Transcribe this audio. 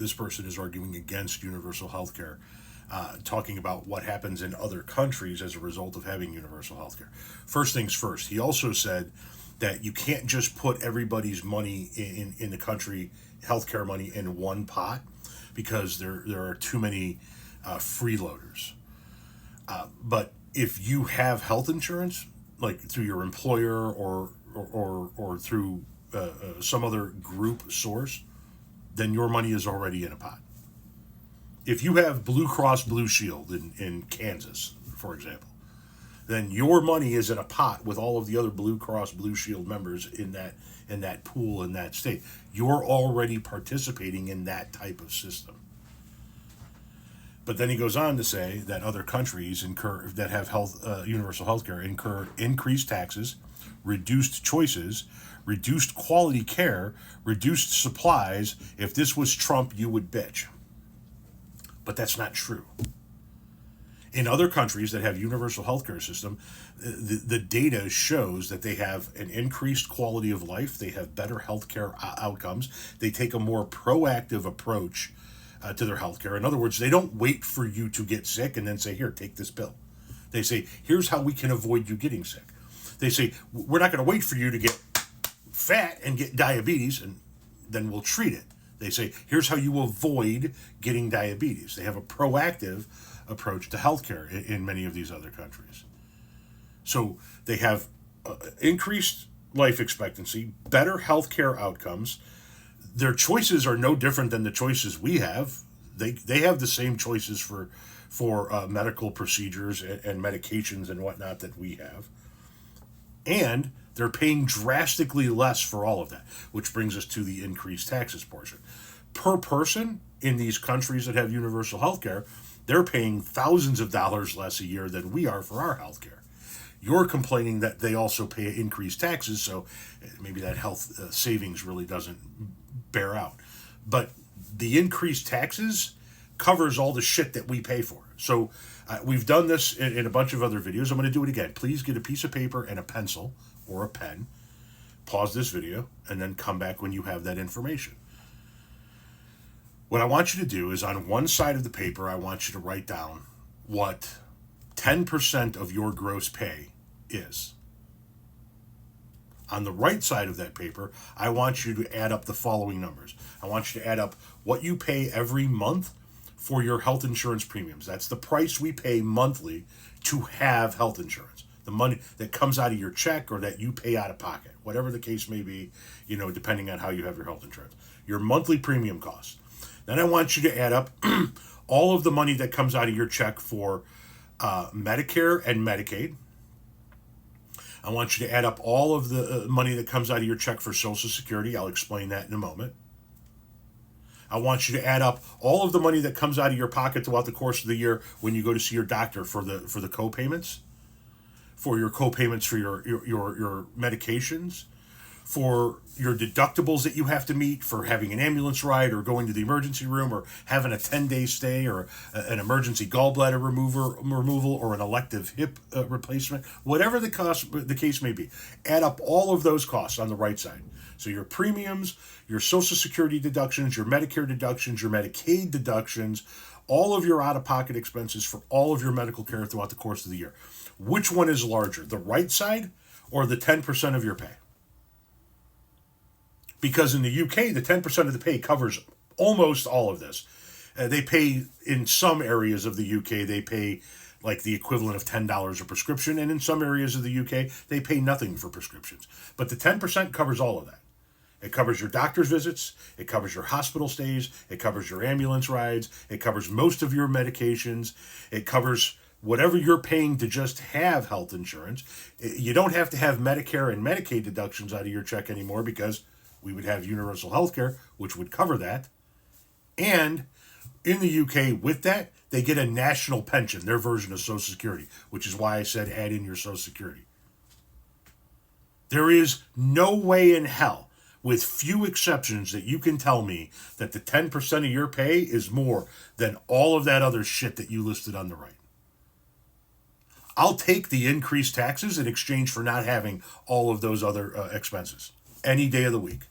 this person is arguing against universal health care, talking about what happens in other countries as a result of having universal health care. First things first, he also said that you can't just put everybody's money in the country, healthcare money, in one pot, because there are too many freeloaders. But if you have health insurance, like through your employer or through some other group source, then your money is already in a pot. If you have Blue Cross Blue Shield in Kansas, for example, then your money is in a pot with all of the other Blue Cross Blue Shield members in that pool in that state. You're already participating in that type of system. But then he goes on to say that other countries that have universal health care incur increased taxes, reduced choices, reduced quality care, reduced supplies. If this was Trump, you would bitch. But that's not true. In other countries that have universal healthcare system, the data shows that they have an increased quality of life. They have better healthcare outcomes. They take a more proactive approach to their healthcare. In other words, they don't wait for you to get sick and then say, here, take this pill. They say, here's how we can avoid you getting sick. They say, we're not going to wait for you to get fat and get diabetes, and then we'll treat it. They say, here's how you avoid getting diabetes. They have a proactive approach to healthcare in many of these other countries. So they have increased life expectancy, better healthcare outcomes. Their choices are no different than the choices we have. They have the same choices for medical procedures and medications and whatnot that we have. And they're paying drastically less for all of that, which brings us to the increased taxes portion. Per person in these countries that have universal health care, they're paying thousands of dollars less a year than we are for our health care. You're complaining that they also pay increased taxes, so maybe that health savings really doesn't bear out. But the increased taxes covers all the shit that we pay for. So we've done this in a bunch of other videos. I'm going to do it again. Please get a piece of paper and a pencil or a pen. Pause this video and then come back when you have that information. What I want you to do is, on one side of the paper, I want you to write down what 10% of your gross pay is. On the right side of that paper, I want you to add up the following numbers. I want you to add up what you pay every month for your health insurance premiums. That's the price we pay monthly to have health insurance. The money that comes out of your check or that you pay out of pocket, whatever the case may be, depending on how you have your health insurance. Your monthly premium costs. Then I want you to add up all of the money that comes out of your check for Medicare and Medicaid. I want you to add up all of the money that comes out of your check for Social Security. I'll explain that in a moment. I want you to add up all of the money that comes out of your pocket throughout the course of the year when you go to see your doctor for the co-payments, for your co-payments for your medications, for your deductibles that you have to meet for having an ambulance ride or going to the emergency room or having a 10-day stay or an emergency gallbladder removal or an elective hip replacement, whatever the case may be. Add up all of those costs on the right side. So your premiums, your Social Security deductions, your Medicare deductions, your Medicaid deductions, all of your out-of-pocket expenses for all of your medical care throughout the course of the year. Which one is larger, the right side or the 10% of your pay? Because in the UK, the 10% of the pay covers almost all of this. They pay, in some areas of the UK, they pay like the equivalent of $10 a prescription. And in some areas of the UK, they pay nothing for prescriptions. But the 10% covers all of that. It covers your doctor's visits. It covers your hospital stays. It covers your ambulance rides. It covers most of your medications. It covers whatever you're paying to just have health insurance. You don't have to have Medicare and Medicaid deductions out of your check anymore because we would have universal health care, which would cover that. And in the UK, with that, they get a national pension, their version of Social Security, which is why I said add in your Social Security. There is no way in hell, with few exceptions, that you can tell me that the 10% of your pay is more than all of that other shit that you listed on the right. I'll take the increased taxes in exchange for not having all of those other expenses any day of the week.